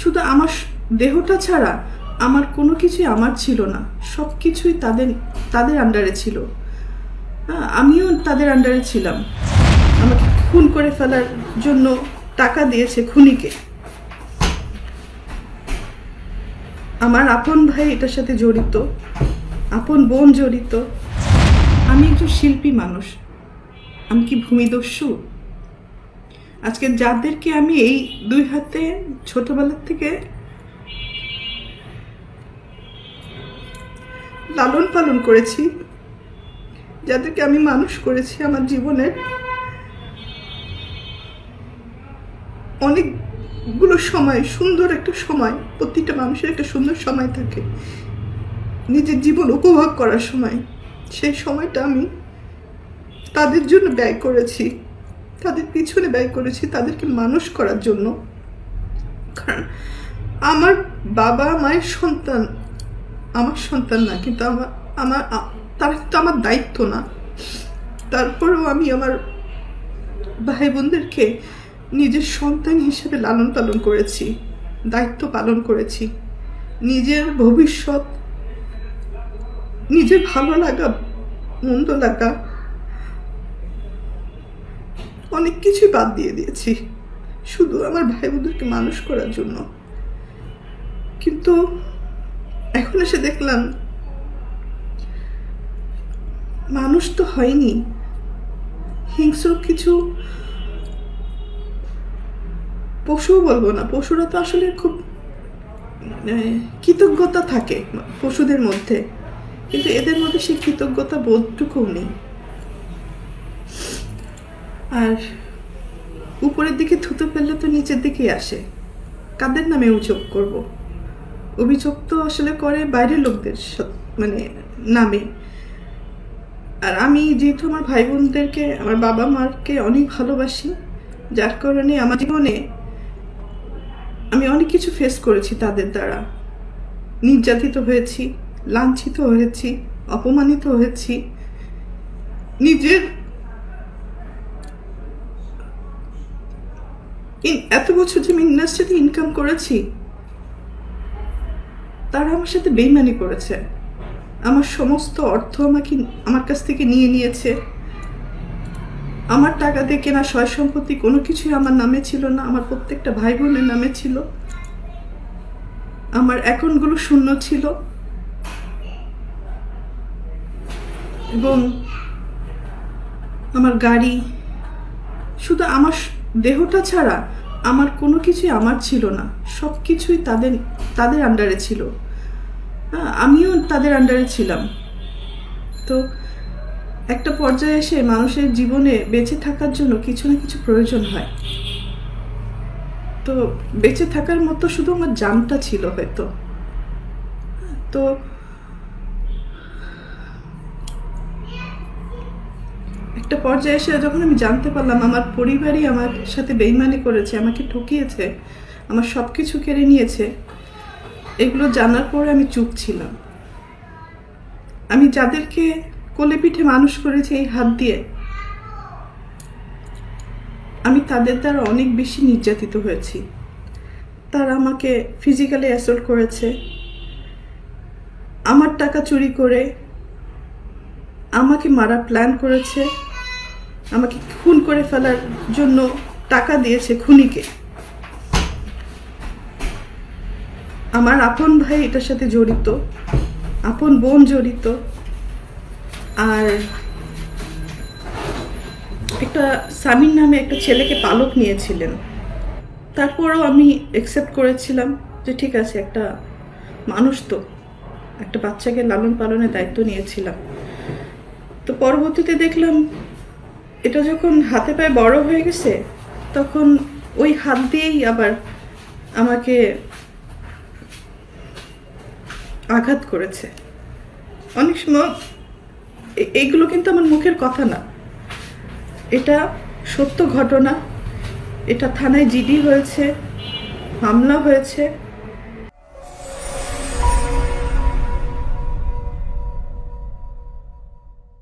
শুধু আমার দেহটা ছাড়া আমার কোনো কিছুই আমার ছিল না, সব কিছুই তাদের আন্ডারে ছিল। আমিও তাদের আন্ডারে ছিলাম। আমাকে খুন করে ফেলার জন্য টাকা দিয়েছে খুনিকে। আমার আপন ভাই এটার সাথে জড়িত, আপন বোন জড়িত। আমি একজন শিল্পী মানুষ, আমি কি ভূমিদস্যু? আজকে যাদেরকে আমি এই দুই হাতে ছোটবেলার থেকে লালন পালন করেছি, যাদেরকে আমি মানুষ করেছি, আমার জীবনের অনেকগুলো সময়, সুন্দর একটা সময়, প্রতিটা মানুষের একটা সুন্দর সময় থাকে নিজের জীবন উপভোগ করার সময়। সেই সময়টা আমি তাদের জন্য ব্যয় করেছি, তাদের পিছনে ব্যয় করেছি, তাদেরকে মানুষ করার জন্য। কারণ আমার বাবা মায়ের সন্তান আমার সন্তান না, কিন্তু তারা কিন্তু আমার দায়িত্ব না। তারপরেও আমি আমার ভাই বোনদেরকে নিজের সন্তান হিসেবে লালন পালন করেছি, দায়িত্ব পালন করেছি। নিজের ভবিষ্যৎ, নিজের ভালো লাগা মন্দ লাগা অনেক কিছুই বাদ দিয়ে দিয়েছি শুধু আমার ভাই বোনদেরকে মানুষ করার জন্য। কিন্তু এখন এসে দেখলাম মানুষ তো হয়নি, হিংস্র কিছু পশুও বলবো না, পশুরা তো আসলে খুব কৃতজ্ঞতা থাকে পশুদের মধ্যে, কিন্তু এদের মধ্যে সেই কৃতজ্ঞতা বোধটুকুও নেই। আর উপরের দিকে থুতু ফেললে তো নিচের দিকেই আসে। কাদের নামে অভিযোগ করব? অভিযোগ তো আসলে করে বাইরের লোকদের নামে। আর আমি যেহেতু আমার ভাই বোনদেরকে, আমার বাবা মাকে অনেক ভালোবাসি, যার কারণে আমার জীবনে আমি অনেক কিছু ফেস করেছি তাদের দ্বারা। নির্যাতিত হয়েছি, লাঞ্ছিত হয়েছি, অপমানিত হয়েছি। নিজের এত বছর যে আমি ইন্ডাস্ট্রিতে ইনকাম করেছি, তারা আমার সাথে বেইমানি করেছে। আমার সমস্ত অর্থ আমার কাছ থেকে নিয়ে নিয়েছে। আমার টাকা দিয়ে কেনা সয় সম্পত্তি কোনো কিছুই আমার নামে ছিল না, আমার প্রত্যেকটা ভাই বোনের নামে ছিল। আমার অ্যাকাউন্টগুলো শূন্য ছিল এবং আমার গাড়ি, শুধু আমার দেহটা ছাড়া আমার কোনো কিছুই আমার ছিল না, সব কিছুই তাদের আন্ডারে ছিল। আমিও তাদের আন্ডারে ছিলাম। তো একটা পর্যায়ে এসে মানুষের জীবনে বেঁচে থাকার জন্য কিছু না কিছু প্রয়োজন হয়। তো বেঁচে থাকার মতো শুধু আমার জানটা ছিল হয়তো। তো একটা পর্যায়ে এসে যখন আমি জানতে পারলাম আমার পরিবারই আমার সাথে বেইমানি করেছে, আমাকে ঠকিয়েছে, আমার সব কিছু কেড়ে নিয়েছে, এগুলো জানার পরে আমি চুপ ছিলাম। আমি যাদেরকে কোলে পিঠে মানুষ করেছি এই হাত দিয়ে, আমি তাদের দ্বারা অনেক বেশি নির্যাতিত হয়েছি। তারা আমাকে ফিজিক্যালি অ্যাসল্ট করেছে, আমার টাকা চুরি করে আমাকে মারার প্ল্যান করেছে, আমাকে খুন করে ফেলার জন্য টাকা দিয়েছে খুনিকে। আমার আপন ভাই এটার সাথে জড়িত, আপন বোন জড়িত। আর একটা সামিন নামে একটা ছেলেকে পালক নিয়েছিলেন। তারপরও আমি অ্যাকসেপ্ট করেছিলাম যে ঠিক আছে, একটা মানুষ তো, একটা বাচ্চাকে লালন পালনের দায়িত্ব নিয়েছিলাম। তো পরবর্তীতে দেখলাম এটা যখন হাতে পায়ে বড় হয়ে গেছে, তখন ওই হাত দিয়েই আবার আমাকে আঘাত করেছে। অনেক সময় এইগুলো কিন্তু আমার মুখের কথা না, এটা সত্য ঘটনা। এটা থানায় জিডি হয়েছে, মামলা হয়েছে।